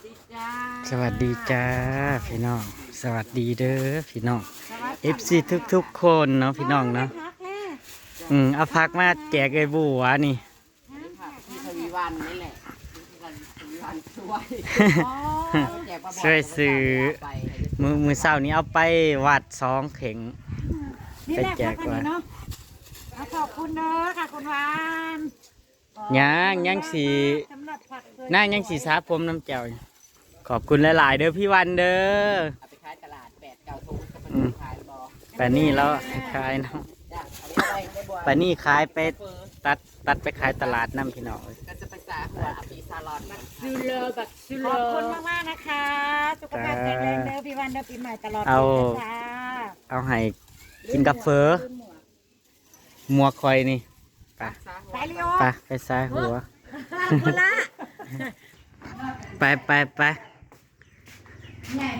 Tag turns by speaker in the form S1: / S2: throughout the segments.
S1: สวัสดีจ้าพี่น้องสวัสดีเด้อพี่น้อง FC ทุกคนเนาะพี่น้องเนาะเอาพักมาแจกไอ้บัวนี่
S2: ที่ทวีวันนี่แหละทวีวัน
S1: ช่วยซื้อมือเศร้านี้เอาไปวัด2 เข่งไปแจกว่า
S3: ขอบคุณเด้อค่ะคุณวาน
S1: ยังสีหน้ายังสีสาผมน้ำแจ่วขอบคุณหลายๆเด้อพี่วันเด้อ
S2: เอาไปขายตลาด8-9 ทุ่มจะเป็นขายบ่
S1: แต่นี่แล้วขายน้ำแต่นี่ขายไปตัดไปขายตลาดน้ำพี่น้อง
S2: ก็จะไปสาหัวอภิซาลอน
S3: ซิเลอร์แบบซิเลอร์ขอบคุณมากๆนะคะสุขภาพแข็งแรงเด้อพี่วันเด้อปีใหม่ตลอดปีจ้า
S1: เอาให้กินกาแฟหมวกคอยนี่ไปซ้ายหัวไป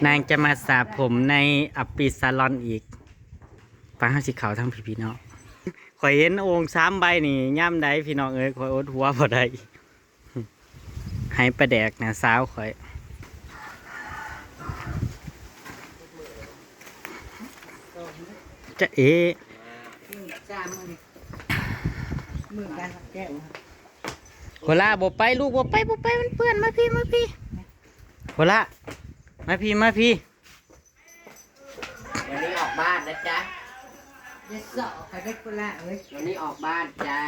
S1: นางจะมาสระผมในอัปปีซาลอนอีกปลาห้าสีขาวทั้งพี่น้องข่อยเห็นโอ่ง3 ใบนี่ย่ำได้พี่น้องเอ้ยข่อยอดหัวพอได้ให้ประแดกนะสาวข่อยจะ
S3: มือกันแก้ว
S1: โคล่าบ่ไปลูกบ่ไปมันเปื้อนมาพี่โคล่ามาพี่
S2: วันนี้ออกบ้านนะจ๊ะ
S3: เด็กสาวใครได้กุละเอ้ย
S2: วันนี้ออกบ้านจ้า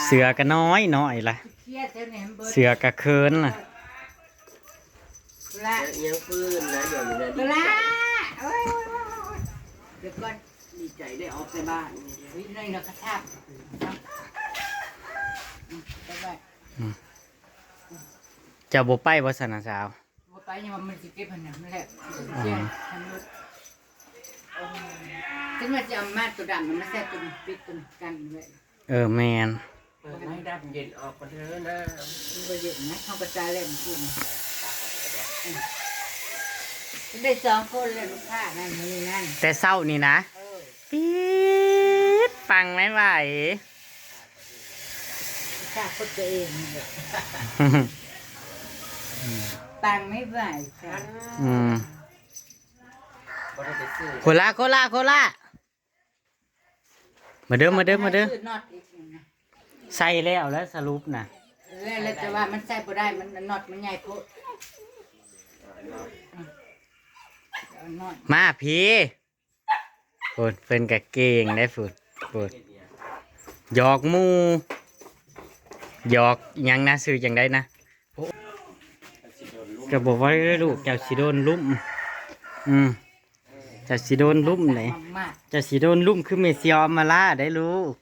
S1: เสือกะน้อยล่ะเสือกะเคินล่ะ
S2: กุละยังฟื้นนะเดี๋ยวนี้นะ
S3: กุละ
S2: เดี๋ยวก่อนดีใจได้ออกจากบ้าน
S3: นี่นี่เรากระชับ
S1: จะบ่ไปบ่สนะสาว
S3: บ่ไปยังมันสิเก็บหันนั่นแหละเสียทำรถถึงว่าจะเอามาตัวดำมันมาแซ่ตัวปิดตัวกันเลย
S1: แมน
S2: เปิดให้ดับเย็นออกมาเถอะนะ
S3: มันก็เย็นนะเขากระจายเลยมันกินได้2 คนเลยลูกค้านั่นนี่นั่น
S1: แต่เศร้านี่นะปี๊ดฟังไม่ไหว
S3: ค่าก็ตัวเองตังไม่ไหวค่ะ
S1: โคล่ามาเด้อใส่แล้วสรุปนะ
S3: แล้วแต่ว่ามันใส่บ่ได้มันน็อตมันใหญ่โพด
S1: มาพี่พูดเป็นกะเก่งได้พูดหยอกมูหยอกยังนะซื้อยังได้นะจะบอกว่าลูกเจ้าสิโดนลุ่มเจ้าสิโดนลุ่มไหนเจ้าสิโดนลุ่มคือเมซิออมาล่าได้ลูก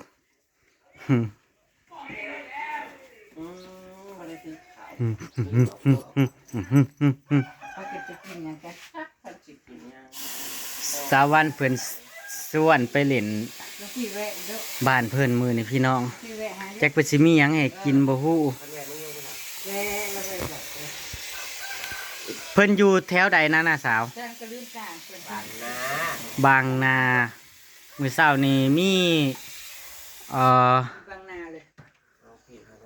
S1: สาวันเพิ่นส่วนไปเล่นบ้านเพิ่นมือนี่พี่น้องแจ็คเพิ่นสิมีหยังให้กินบ่ฮู้เพิ่นอยู่แถวใดนะสาวบางนามื้อเช้านี้มี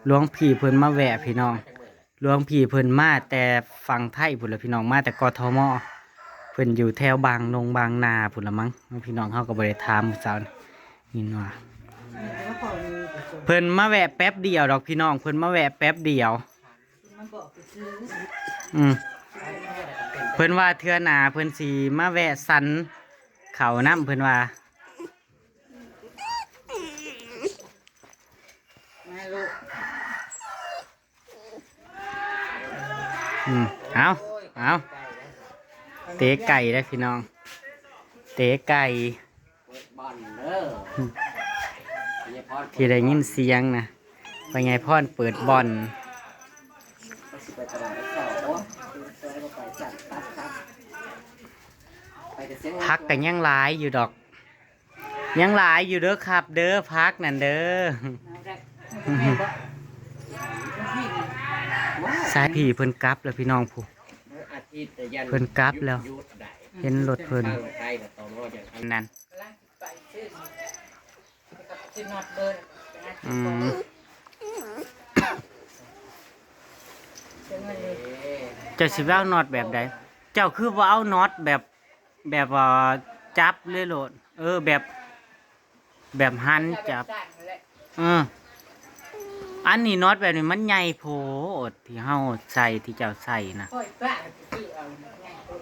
S1: หลวงพี่เพิ่นมาแวะพี่น้องหลวงพี่เพิ่นมาแต่ฝั่งไทยพุ่นละพี่น้องมาแต่กทมเพิ่นอยู่แถวบางนาพุ่นละมั้งพี่น้องเฮาก็บ่ได้ถามมื้อเช้านี่ว่าเพิ่นมาแวะแป๊บเดียวดอกพี่น้องเพิ่นมาแวะแป๊บเดียวเพิ่นว่าเทื่อหน้าเพิ่นสิมาแวะสันเขาน้ำเพิ่นว่าเอาเตะไก่ได้พี่น้องเตะไก่ที่ได้ยินเสียงนะไปไงพ่อนเปิดบอลพักกันยังหลายอยู่ดอกยังหลายอยู่เด้อครับเด้อพักนั่นเด้อสายผีเพิ่นกลับแล้วพี่น้องผู้เพิ่นกลับแล้วเห็นรถเพิ่นนั่น จะสิว่าน็อตแบบใดเจ้าคือว่าเอาน็อตแบบจับเลยโลดแบบหันจับอันนี้น็อตแบบนี้มันใหญ่โพดที่เฮาใส่ที่เจ้าใส่นะ
S2: โอ้ยป้าคือเอาง่ายปุ๊บ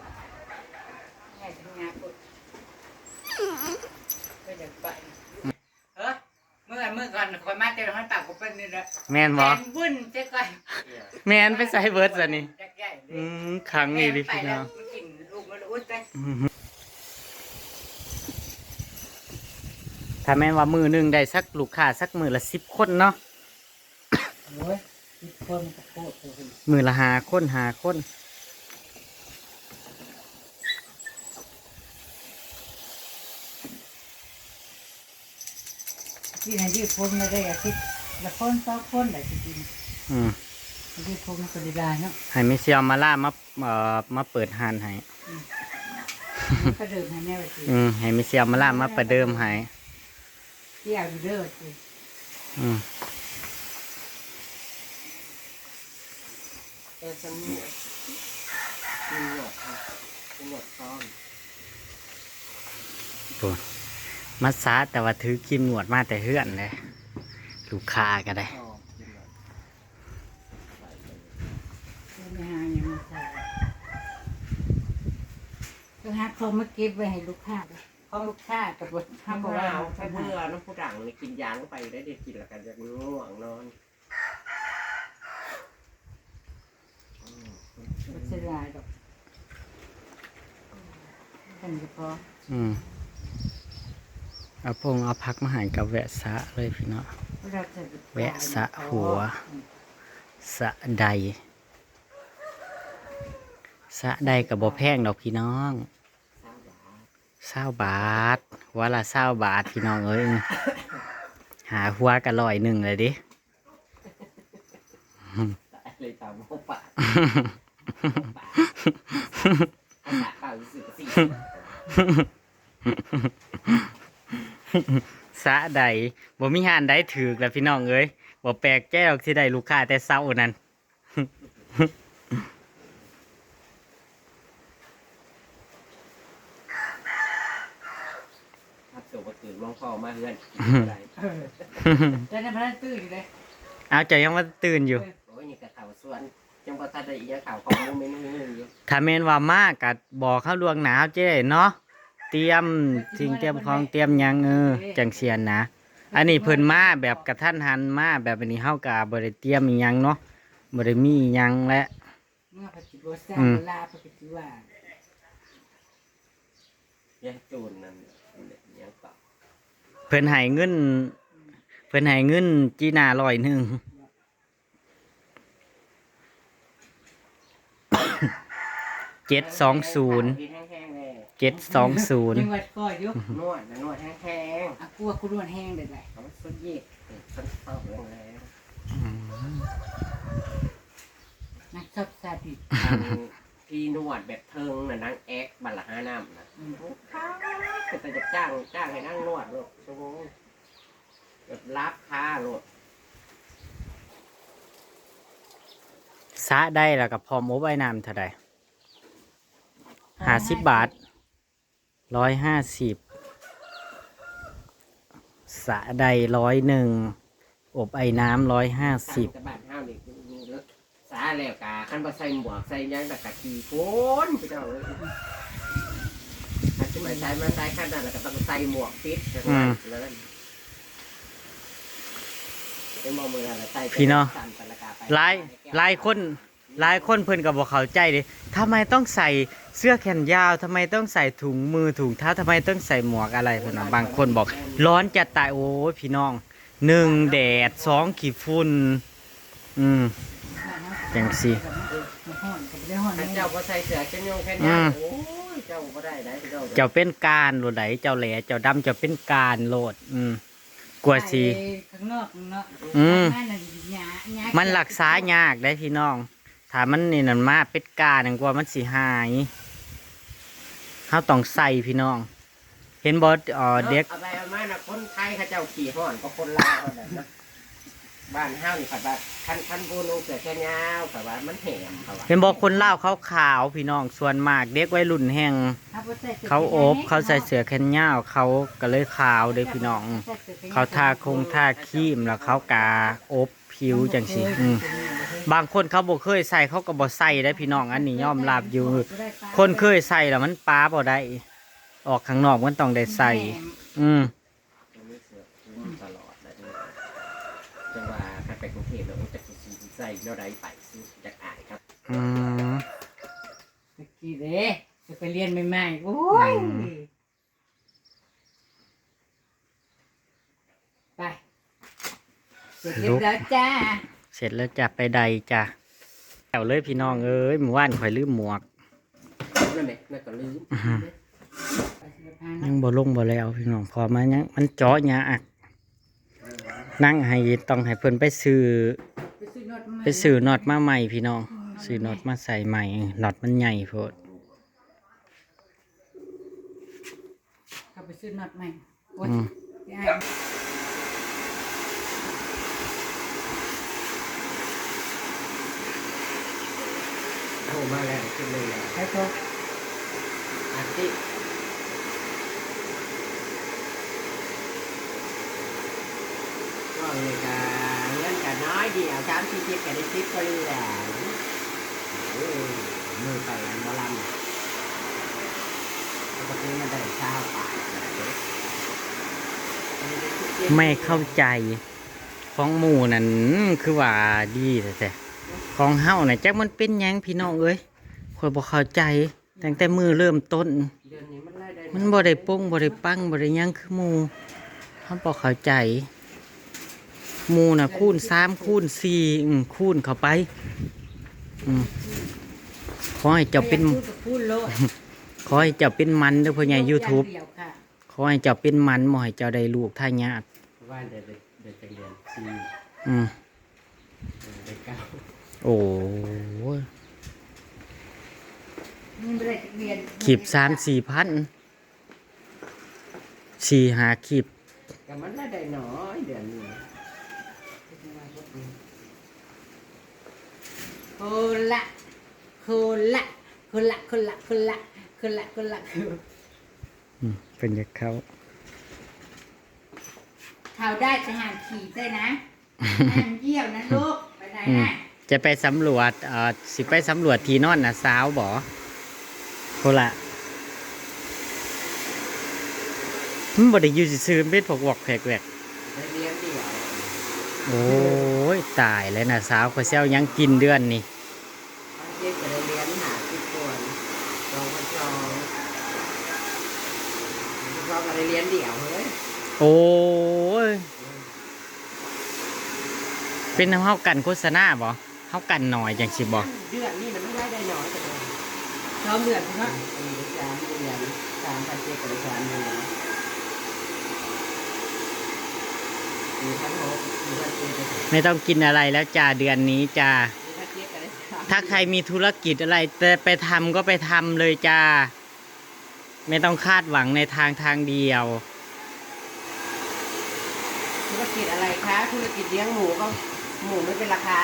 S2: ง่ายทำงานปุ๊บก็เดี๋ยวไปเมื่อก่อนคอยมาเจอมันปากกูเป็นนี่แหละ
S1: แม่นบ่
S2: บุญเจ๊ก่อน
S1: แม่นไปใส่เบิร์ดซะนี่
S2: ใหญ่ๆ
S1: ครั้งนี้ดิพี่น้อง
S2: มันกินลูกมันอุ้ดไป
S1: ถ้าแม่นว่ามือหนึงได้สักลูกค้าสักมือละ10 คนเนาะ
S2: โอ้ยคิดคนก็โคตรเลย
S1: มือละ5 คน5 คน
S3: ที่ไหนยืดผมมาได้อาทิตย์ละคน2คนได้จริง
S1: อืม
S3: ๆยืดผมก็ได้เนาะ
S1: ให้ไม่เซียวมาล่ามาเปิดหานให้
S3: ก็เดินให้แม่ไปสิ
S1: ให้ไม่เซียวมาล่ามาประเดิมให้
S3: เที่ยวอยู่เด้อสิ
S1: อืม
S2: แต่สมุนมีหนวดครับมีหนวดซ้อน
S1: โอ้มาซาแต่ว่าถือกิมหนวดมาแต่เฮือนเลยลูกค้าก็ได้
S2: ชอบกินหนวด
S3: ไม่หาอย่างมาใส่ก็หาของมาเก็บไว้ให้ลูกค้าเลยของลูกค้ากับบท
S2: ถ้า
S3: ทำ
S2: บอก
S3: ว่า
S2: ว่าเอา
S3: เอา
S2: ถ้า
S3: ไป
S2: เบื่อน้องผู้ดังเลยกินยาก็ไปได้เด็กกินแล้วกันจะง่วงนอน
S3: ไม่ใช่ลายดอกกันก็พอ
S1: เอาพักมาใหายกับแวะสะเลยพี่เนาะ
S3: เราจะ
S1: แวะสะหัว สะใดสะใดกับบ่แพงดอกพี่น้อง20 บาทหัวละ20 บาทพี่น้องเอ้ยหาหัวกัน100เลยดิ
S2: เลยตามพวกป่าอาสาเปล่าสื่อสิ
S1: สะใดบ่มีหานใดถือกแล้วพี่น้องเอ้ยบ่แปลกใจหรอกที่ได้ลูกค้าแต่เช้านั้น
S2: ครับตัวก็ตื่นมองพ่อมาเฮือนอะไร
S3: จะได้พนันตื้ออยู่เลย
S1: เอาใจยังว่าตื่นอยู่
S2: โอ้ยนี่กระเถาส่วนจังพอทันได้อีกข่าวของโมเมนต์นึงอยู่
S1: ถ้าแม่นว่ามากก็บอกเข้าลวงหนาวเจ้เนาะเตรียมสิ่งเตรียมของเตรียมหยังจังเสียนนะ อันนี้เพิ่นมาแบบกระทันหันมาแบบอันนี้เฮาก็บ่ได้เตรียมอีหยังเนาะบ่ได้มีอีหยังและ
S3: เมื่อปัจจุบันแซ่บเวลาปัจจุบัน
S2: ยังจูนนั่นยังต่อ
S1: เพิ่นให้เงินจีน่า100 720
S2: แห้งๆเลย
S1: 720
S3: ยังวัดก้อยอยู่
S2: นวดนะนวดแห้ง
S3: อ่ะกลัวกูนวดแห้งเด็ดเลย
S2: ๆเขาสุดเย็ดสุดเศร้าแรง
S3: นักชอบซาดิส
S2: ๆพี่นวดแบบเทิงน่ะนั่งแอ๊กบัลละ5น้ำนะแต่จะจ้างให้นั่งนวดลูกชั่วโมงแบบรับค่าลูก
S1: สะได้แล้วก็พร้อมอบไว้น้ำเท่าใด50 บาท150สะได้101อบไอ้น้ำ150
S2: กระบาดห้าวนี่มีรถสาแล้วกาขันบ่ใส่หมวกใส่ยังแต่กะขี่โคนไปเจ้าเลยอันที่มันใส่มันใส่ขั้นนั้นแล้วก็ต้องใส่หมวกปิดแล้วแล้วเป็นมอมืออะไรใส่
S1: พี่เนาะ หลายคนเพิ่นก็บ่เข้าใจเด้ทำไมต้องใส่เสื้อแขนยาวทำไมต้องใส่ถุงมือถุงเท้าทำไมต้องใส่หมวกอะไรเพิ่นน่ะบางคนบอกร้อนจะตายโอ้ยพี่น้อง1แดด2ขี้ฝุ่นจังซี่
S3: ห้อนกับได้ห้อน
S2: ถ้า
S3: นี่
S2: เจ้าบ่ใส่เสื้อแขนยาวแขนยาวโอ้ยเจ้าบ่ได้เจ้า
S1: เจ้าเป็นการโลดไหลเจ้าแหลเจ้าดำเจ้าเป็นการโลดกลัวสิ
S3: ข้างนอกเนาะมั
S1: มันรักษายากได้พี่น้องถ้ามันนี่นั่นมาเป็นการกว่ามันสิหายเฮาต้องใส่พี่น้อง เห็นบ่เด็ก
S2: เอาไปเอามานะคนไทยเขาเจ้าขี่ห้อนก็คนลาวนั่นแหละนะ บ้านห้าวนี่ผัดว่าคันโบนูเสือแค่ยาวผัดว่ามันแหมผัดว่า
S1: เห็นบอกคนลาวเขาขาวพี่น้องส่วนมากเด็กวัยรุ่นแห่งเขาโอบเขาใส่เสื้อแขนยาวเขาก็เลยขาวเด้อพี่น้อง เขาทาทาครีมแล้วเขากาอบผิวจังสิบางคนเขาบ่เคยใส่เขาก็บ่ใส่ได้พี่น้องอันนี้ยอมรับอยู่ คนเคยใส่แล้วมันป้าบ่ได้ออกข้างนอกมันต้องได้ใส่ อืม
S2: มันมีเสือคุ้มตลอดเลยจังว่าถ้าไปกรุงเทพแล้วมันจะใส่เนาะใดไปซื้อจากอายครับ
S1: อืม
S3: ตะกี้เด้จะไปเรียนใหม่ๆโอ้ยไปเสร็จเรียบร้อยจ้า
S1: เสร็จแล้วจะไปใดจ้ะแถวเลยพี่น้องเอ้ยเมื่อวานข่อยลืมหมวก
S2: นั่นแหละนั่นก็ลืม
S1: ยังบ่ลงบ่แล้วพี่น้องพอมายังมันเจาะยาอักนั่งให้ต้องให้เพิ่นไปซื้อน็อตมาใหม่พี่น้องซื้อน็อตมาใส่ใหม่น็อตมันใหญ่โพด
S3: เข้าไปซื้อน็อตใหม่โอ้ย
S1: อืม
S3: พี่อ้าย
S2: โทรมาแล้วขึ้นเลยแล้ว
S3: ไปโต
S2: อาทิตย์ก็เลยกาเงินกันน้อยเดียว3-4 กันได้10ก็เลยแหละโอ้ยมือไปอันบอลำปกติมันได้เช้าป่าย
S1: ไม่เข้าใจของหมู่นั่นคือว่าดีแต่ของเฮาน่ะจักมันเป็นหยังพี่น้องเอ้ยข่อยบ่เข้าใจตั้งแต่มือเริ่มต้น
S2: เดือนนี้มันไล่ได้
S1: มันบ่ได้ปงบ่ได้ปังบ่ได้หยังคือหมู่เฮาบ่เข้าใจหมู่น่ะคูณ3คูณ4คูณเข้าไปขอให้เจ้าเป็น
S3: พูดกับพูดโลด
S1: ขอให้เจ้าเป็นมันเด้อพ่อใหญ่ YouTube
S3: เดียวค่ะ
S1: ขอให้เจ้าเป็นมันบ่ให้เจ้าได้ลูกทายาท
S2: ว่าเดือนจังเดือน4
S1: อืม
S2: เดือน9
S1: โอ้ย
S3: นี่ไม่ได้เรียน
S1: ขีบ3-4 พัน4-5ขีบ
S2: ก็มันไล่ได้น้อยเดือนนี้
S3: คนละคนละคนละคนละคนละคนละคนละ
S1: เป็นอย่างเขา
S3: ข่าวได้จะห่างขี่ได้นะห้ามเยี่ยวนะลูกไปไหนนะ
S1: จะไปสำรวจสิไปสำรวจที่นอนนะสาวบ่โคละมันบ่ได้อยู่ซื่อๆมันเป็นพวกวอกแขกแวก
S2: ได้เรียนเดียว
S1: โอ้ยตายแล้วนะสาวก็เซลยังกินเดือนนี่
S2: บางทีก็ได้เรียนหาที่ควรจองก็จองเราก็ได้เรียนเดี่ยวเฮ้ย
S1: โอ้ยเป็นน้ำเฮากันโฆษณาบ่เฮากันหน่อยจังสิบ่
S2: เดือนนี่มันไม่ได้น้อยแต่เดือน
S3: ซ้อมเดือดเนาะ
S2: อันนี้3 เดือน3,700กับ3 เดือนมีทั้ง6มีทั้ง7
S1: ไม่ต้องกินอะไรแล้วจ้าเดือนนี้จ้า
S2: มีทั้ง7ก็ได้3
S1: ถ้าใครมีธุรกิจอะไรแต่ไปทำก็ไปทำเลยจ้า ไม่ต้องคาดหวังในทางเดียว
S2: ธุรกิจอะไรคะธุรกิจเลี้ยงหมูก็หมูไม่เป็นราคา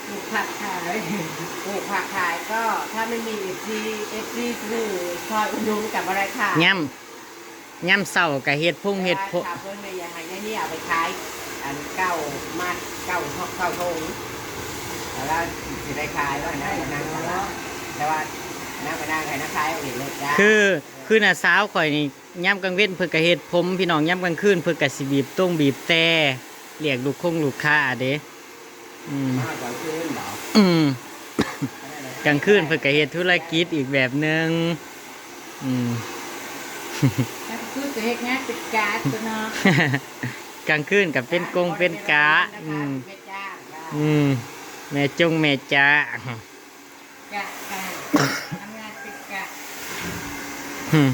S3: ปลูกผักขาย
S2: ปลูกผักขายก็ถ้าไม่มีเอฟซีซื้อซอยอุดมกับอะไรค่ะ
S1: ย่ำเศร้ากับเห็ดพุ่งเห็ดพ
S2: ถ้าเพิ่นไม่อยากให้นี่เอาไปขายอันเก้ามัดเก้าทงแต่ว่าสิได้ขายว่านั่งมานั่งแล้วแต่ว่านั่งไปนั่งใครนั่งขายเอาเองเลยจ้า
S1: คือน่ะสาวข่อยนี่ย่ำกลางเว้นเพิ่นกะเห็ดผมพี่น้องย่ำกลางคืนเพิ่นกะสิบีบต้งบีบแต่เรียกลูกค้าเด้อืม
S2: มากกว่าคืนเหรอ
S1: อืมกลางคืนเพิ่นกะเฮ็ดธุรกิจอีกแบบหนึงอืม
S3: แล้วพูดจะเฮ็ดงานติดการ์ดตัวเนาะ
S1: กลางคืนกับเป็นกงเป็นกะอืมแม่จงแม่จ้าก
S3: ะทำงานติดกะ
S1: อืม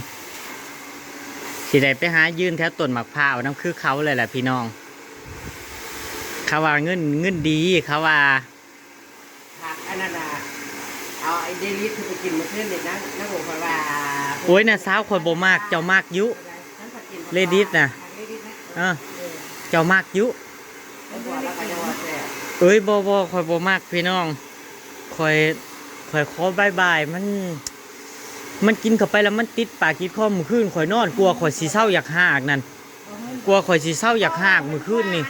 S1: สิได้ไปหายืนแถวต้นมะพร้าวน้ำคือเขาเลยแหละพี่น้องเขาว่าเงินดีเขาว่า
S2: ผักอันนั้นน่ะเอาไอ้เดลิทไปกินมาเพื่อนเด็กนั่งหัวพว่า
S1: โอ้ยน่ะสาวคนบ่มากเจ้ามากยุ เลดิสน่ะ เออเจ้ามากยุ
S2: แล้วบอกแล้วก็จะว่าแซ่บ
S1: เอ้ยบ่ข่อยบ่มักพี่น้องข่อยขอบายบายมันกินเข้าไปแล้วมันติดปากติดคอมื้อคืนข่อยนอนกลัวข่อยสิเศร้าอยากหากนั่นกลัวข่อยสิเศร้าอยากหากมื้อคืนนี่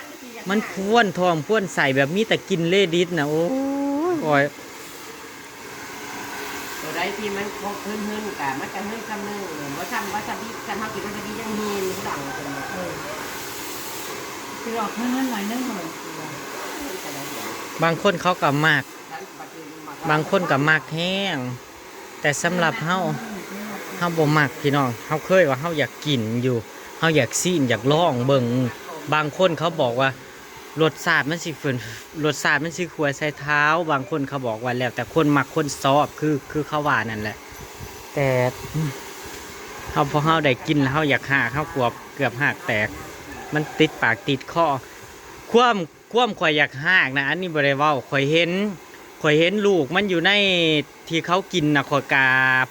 S1: มันพวนท้องพวนใส่แบบมีแต่กินเลดิสน่ะโอ้ยข่อย
S2: ตัวใดที่มันคงขึ้นกะมันจะขึ้นคำนึงว่าซ้ำว่าซ้ำที่ซ้ำเฮากินมันจะดียังมีผู้ดังคนละ
S3: คือออกเงินหน่อยนึงเลย
S1: บางคนเขาก็มักบางคนก็มักแห้งแต่สำหรับเฮาบ่มักพี่น้องเฮาเคยว่าเฮาอยากกินอยู่เฮาอยากซีนอยากลองเบิ่งบางคนเขาบอกว่ารสชาติมันสิฝืนรสชาติมันสิขัวใส่เท้า บางคนเขาบอกว่าแล้วแต่คนมักคนชอบคือเขาว่านั่นแหละแต่พอเฮาได้กินแล้วเฮาอยากหากเฮากลัวเกือบหากแตกมันติดปากติดคอความข่อยอยากหากนะอันนี้บ่ได้เว้าข่อยเห็นลูกมันอยู่ในที่เขากินน่ะข่อยกา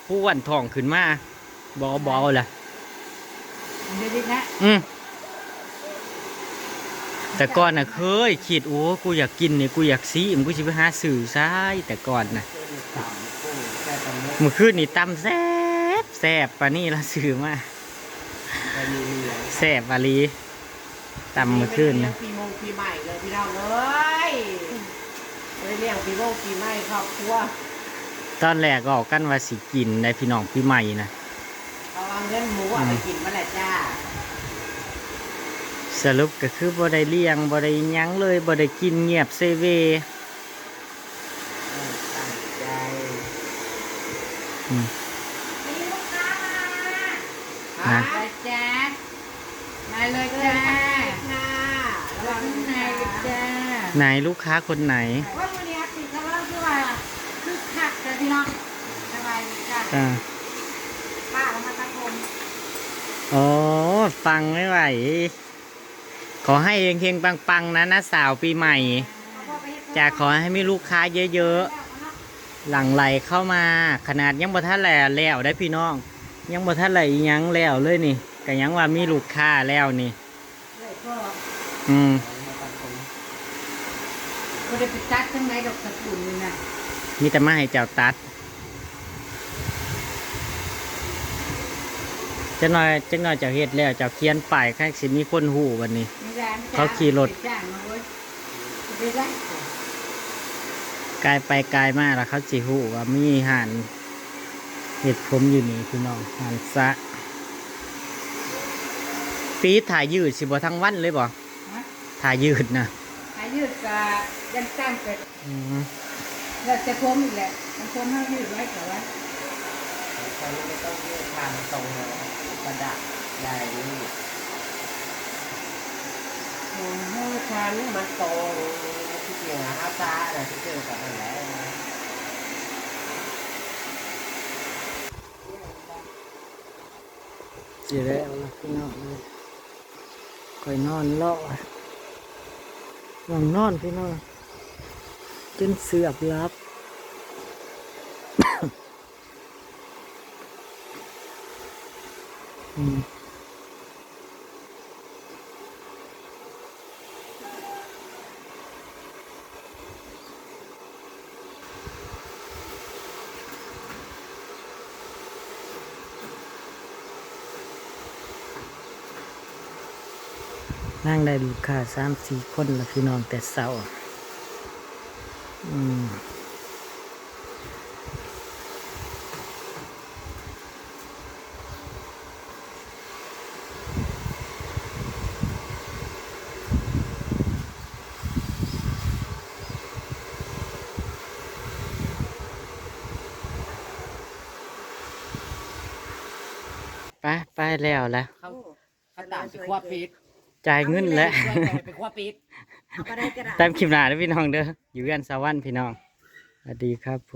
S1: พ้วนท้องขึ้นมาบ่เอาล่ะ
S3: เดี๋ยวนะ
S1: แต่ก่อนน่ะเคยคิดโอ้กูอยากกินนี่กูอยากซีมกูสิไปหาซื้อซ้ายแต่ก่อนน่ะเมื่อคืนนี่ตำแซ่บปานนี้ละซื้อมาแซ่บอะลีตำเมื่อคืนนะ
S2: ปีมงปีใหม่เลยพี่น้องเลยเลี้ยงปีมงปีใหม่ครอบครัว
S1: ตอนแรกก็ออกกันว่าสิกินในพี่น้องปีใหม่นะ
S2: เอาเงินหมูเอาไปกินมาแหละจ้า
S1: สรุปก็คือบ่ได้เลี้ยงบ่ได้หยังเลยบ่ได้กินเงียบเซเว
S2: ตั้งใจ
S3: มีลูกค้ามา
S1: นะ
S3: ไปจ้ามาเลยจ้า
S2: ค่ะ
S3: หลังในจ้า
S1: ไหนลูกค้าคนไหน
S3: ว่าวันนี้ติดกันแล้วคือว่าคือขักแต่พี่น้องสบายจ้า
S1: อ่า
S3: ป้าแล้วมาตะโกน
S1: อ๋อฟังไม่ไหว ขอให้เฮงๆปังๆนะสาวปีใหม่ จะขอให้มีลูกค้าเยอะๆ หลั่งไหลเข้ามา ขนาดยังบ่ทันแล้วได้พี่น้อง ยังบ่ทันไหลอีหยังแล้วเลยนี่ก็ยังว่ามีลูกค้าแล้วนี่
S3: เลยก็
S1: อืม
S3: ก็ได้ไปจัดทั้งในดอกสกุลนี่นะ
S1: มีแต่มาให้เจ้าตัดจังหน่อยเจ้าเฮ็ดแล้วเจ้าเขียนป้ายให้สิมีคนหูวันนี้
S3: มีร้านจ้
S1: เขาขี่รถ
S3: จ้างมาเว้ยไปได้
S1: กายไปกายมาแล้วเขาสิหูว่ามีห่านเห็ดผมอยู่นี่พี่น้องห่านซะปีดถ่ายยืดสิบ่ทั้งวันเลยบ่
S3: ฮะ
S1: ถ่ายยืดนะ
S3: อายุก็ยังตั้งแต่
S1: อืม
S3: แล้วจะพ้มอีกแหละมันพ้มให้ยืดไว้ก่อนไว้
S2: ตอนนี้ไม่ต้องยืดทางตรงเลยกระดาษใหญ่นี่โอ้โหทางนี้มันตรงที่เกี่ยวกับตาอะไรที่เกี่ยวกับอะไร
S1: สิแล้วล่ะพี่น้องคอยนอนรอหวังนอนพี่น้องจนเสือบรับ อืมนั่งได้ลูกค้า3-4 คนแล้วพี่น้องแต่เช้าอืมไปแล้วละ
S2: เขาตามไปคว้าปี๊ด
S1: จ่ายเงินแล้ว
S2: ไปคว้าปี๊ด
S3: เอาไปได้ก็ได้
S1: ตามคลิปหน้าเด้อพี่น้องเด้ออยู่กันสวรรค์พี่น้องสวัสดีครับผ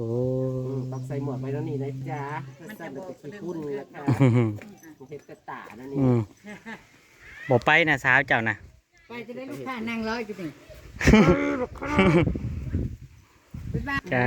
S1: ม
S2: ต้องใส่หมวกไปแล้วนี่นะจ๊ะมันจะเป็นขี้พุ่นนะคะเห็ดกระตานั่นนี่
S1: อืมบอกไปนะสาวเจ้านะ
S3: ไปจะได้ลูกค้านั่งร้อยจุดหนึ่ง
S1: จ้า